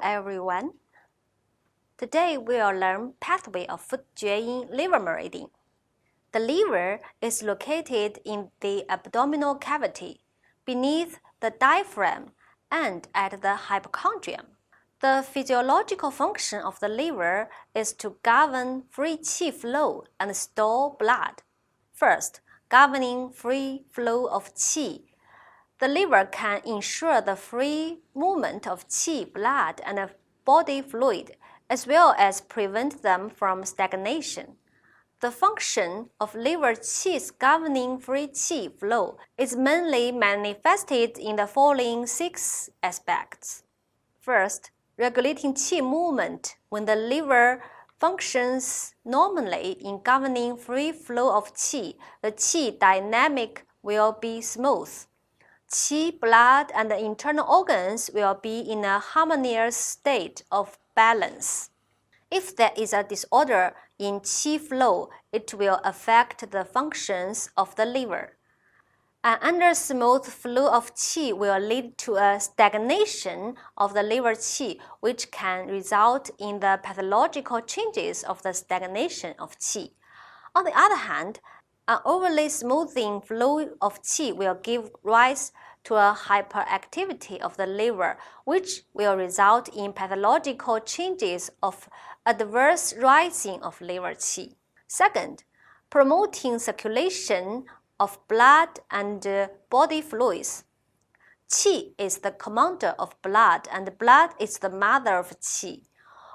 everyone. Today we'll learn pathway of food Jueyin liver meridian. The liver is located in the abdominal cavity, beneath the diaphragm and at the hypochondrium. The physiological function of the liver is to govern free qi flow and store blood. First, governing free flow of qi. The liver can ensure the free movement of qi, blood, and body fluid, as well as prevent them from stagnation. The function of liver qi's governing free qi flow is mainly manifested in the following 6 aspects. First, regulating qi movement. When the liver functions normally in governing free flow of qi, the qi dynamic will be smooth. Qi, blood, and the internal organs will be in a harmonious state of balance. If there is a disorder in qi flow, it will affect the functions of the liver. An under-smooth flow of qi will lead to a stagnation of the liver qi, which can result in the pathological changes of the stagnation of qi. On the other hand, an overly smoothing flow of qi will give rise to a hyperactivity of the liver, which will result in pathological changes of adverse rising of liver qi. Second, promoting circulation of blood and body fluids. Qi is the commander of blood, and blood is the mother of qi.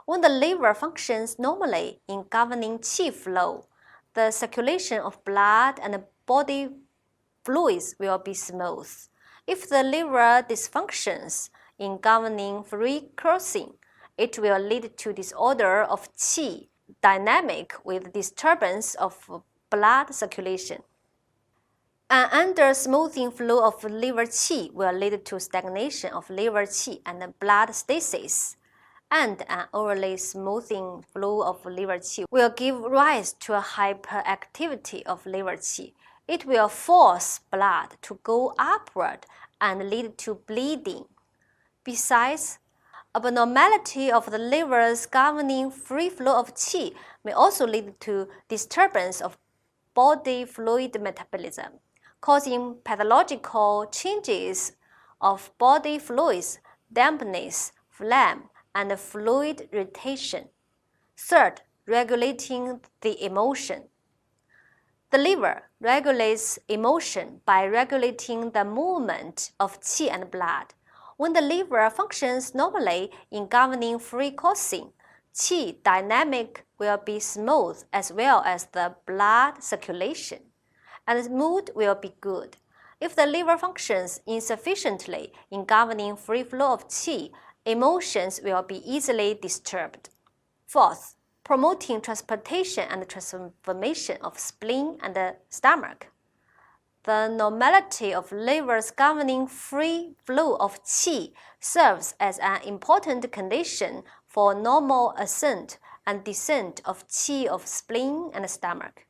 When the liver functions normally in governing qi flow, the circulation of blood and body fluids will be smooth. If the liver dysfunctions in governing free coursing, it will lead to disorder of qi dynamic with disturbance of blood circulation. An under-smoothing flow of liver qi will lead to stagnation of liver qi and blood stasis, and an overly smoothing flow of liver qi will give rise to a hyperactivity of liver qi. It will force blood to go upward and lead to bleeding. Besides, abnormality of the liver's governing free flow of qi may also lead to disturbance of body fluid metabolism, causing pathological changes of body fluids, dampness, phlegm, and fluid retention. Third, regulating the emotion. The liver regulates emotion by regulating the movement of qi and blood. When the liver functions normally in governing free coursing, qi dynamic will be smooth as well as the blood circulation, and mood will be good. If the liver functions insufficiently in governing free flow of qi, emotions will be easily disturbed. Fourth, promoting transportation and transformation of spleen and the stomach. The normality of liver's governing free flow of qi serves as an important condition for normal ascent and descent of qi of spleen and stomach.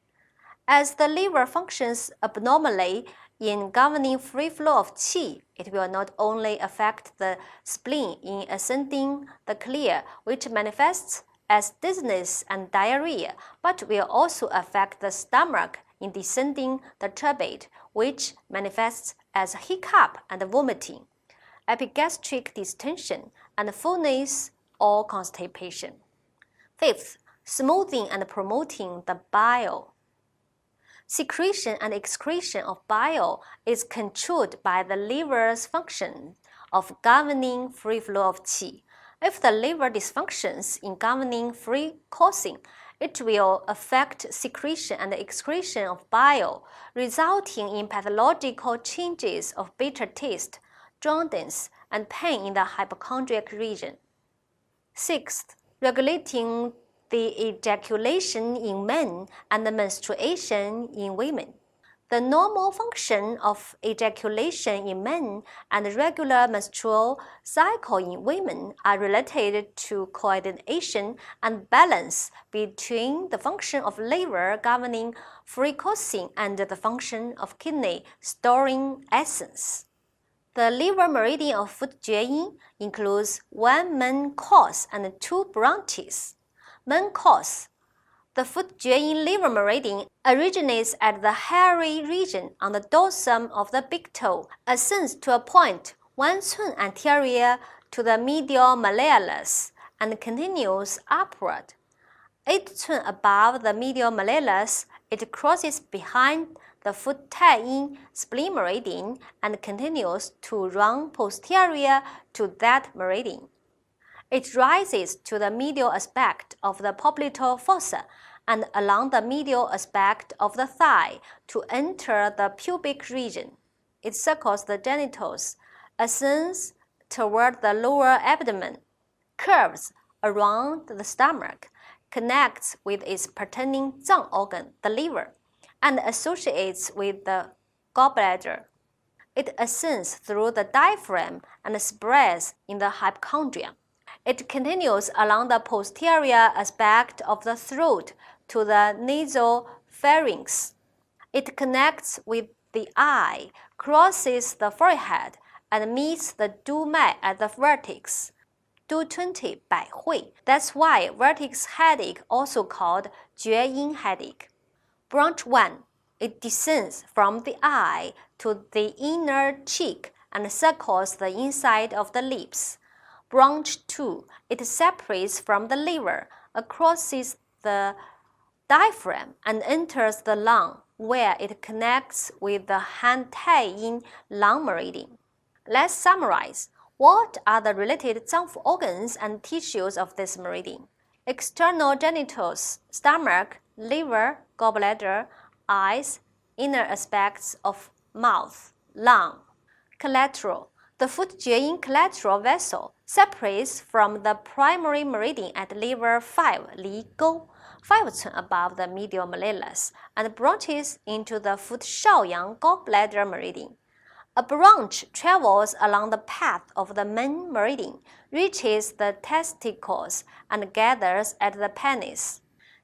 As the liver functions abnormally in governing free flow of qi, it will not only affect the spleen in ascending the clear, which manifests as dizziness and diarrhea, but will also affect the stomach in descending the turbate, which manifests as hiccup and vomiting, epigastric distension, and fullness or constipation. Fifth, smoothing and promoting the bile. Secretion and excretion of bile is controlled by the liver's function of governing free flow of qi. If the liver dysfunctions in governing free coursing, it will affect secretion and excretion of bile, resulting in pathological changes of bitter taste, jaundice, and pain in the hypochondriac region. Sixth, regulating the ejaculation in men and the menstruation in women. The normal function of ejaculation in men and regular menstrual cycle in women are related to coordination and balance between the function of liver governing free coursing and the function of kidney storing essence. The liver meridian of foot Jueyin includes one main course and two branches. Main course. The foot Jueyin liver meridian originates at the hairy region on the dorsum of the big toe, ascends to a point 1 cun anterior to the medial malleolus, and continues upward. 8 cun above the medial malleolus, it crosses behind the foot tie-in spleen meridian and continues to run posterior to that meridian. It rises to the medial aspect of the popliteal fossa and along the medial aspect of the thigh to enter the pubic region. It circles the genitals, ascends toward the lower abdomen, curves around the stomach, connects with its pertaining zang organ, the liver, and associates with the gallbladder. It ascends through the diaphragm and spreads in the hypochondrium. It continues along the posterior aspect of the throat to the nasopharynx. It connects with the eye, crosses the forehead, and meets the du-mai at the vertex. Du-20 百会. That's why vertex headache, also called Jueyin headache. Branch 1. It descends from the eye to the inner cheek and circles the inside of the lips. Branch 2. It separates from the liver, crosses the diaphragm, and enters the lung, where it connects with the hand tie-in lung meridian. Let's summarize. What are the related zangfu organs and tissues of this meridian? External genitals, stomach, liver, gallbladder, eyes, inner aspects of mouth, lung. Collateral. The foot Jueyin collateral vessel separates from the primary meridian at liver 5 Li Gou, 5 cun above the medial malleolus, and branches into the foot Shaoyang gallbladder meridian. A branch travels along the path of the main meridian, reaches the testicles, and gathers at the penis.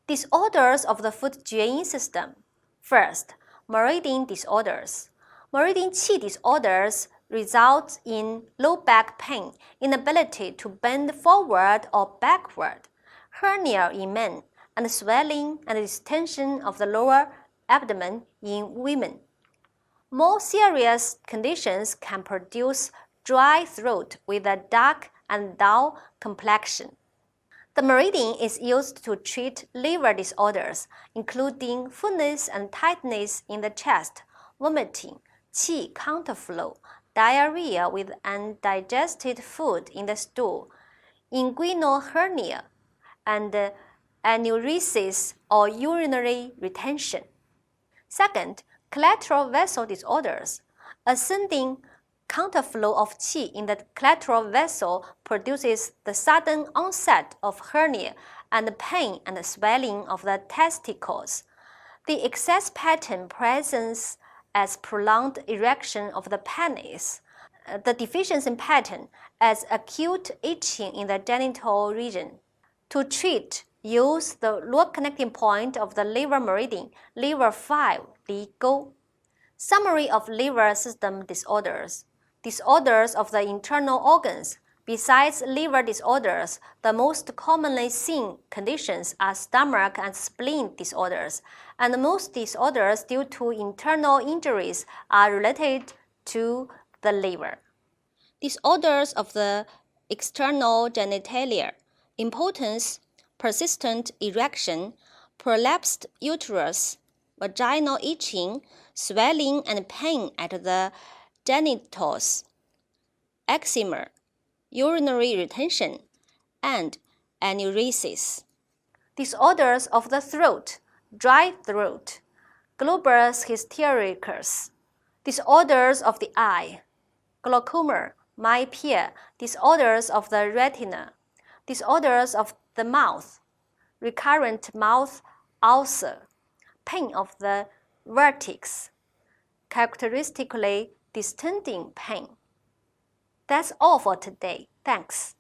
Disorders of the foot Jueyin system. First, meridian disorders. Meridian qi disorders result in low back pain, inability to bend forward or backward, hernia in men, and swelling and distension of the lower abdomen in women. More serious conditions can produce dry throat with a dark and dull complexion. The meridian is used to treat liver disorders, including fullness and tightness in the chest, vomiting, qi counterflow, diarrhea with undigested food in the stool, inguinal hernia, and enuresis or urinary retention. Second, collateral vessel disorders. Ascending counterflow of qi in the collateral vessel produces the sudden onset of hernia and pain and swelling of the testicles. The excess pattern presents as prolonged erection of the penis. The deficiency pattern as acute itching in the genital region. To treat, use the lower connecting point of the liver meridian, liver 5, Li Gou. Summary of liver system disorders. Disorders of the internal organs. Besides liver disorders, the most commonly seen conditions are stomach and spleen disorders, and most disorders due to internal injuries are related to the liver. Disorders of the external genitalia. Impotence, persistent erection, prolapsed uterus, vaginal itching, swelling and pain at the genitals, eczema, urinary retention, and enuresis. Disorders of the throat, dry throat, globus hystericus. Disorders of the eye, glaucoma, myopia, disorders of the retina. Disorders of the mouth, recurrent mouth ulcer, pain of the vertex, characteristically distending pain. That's all for today. Thanks.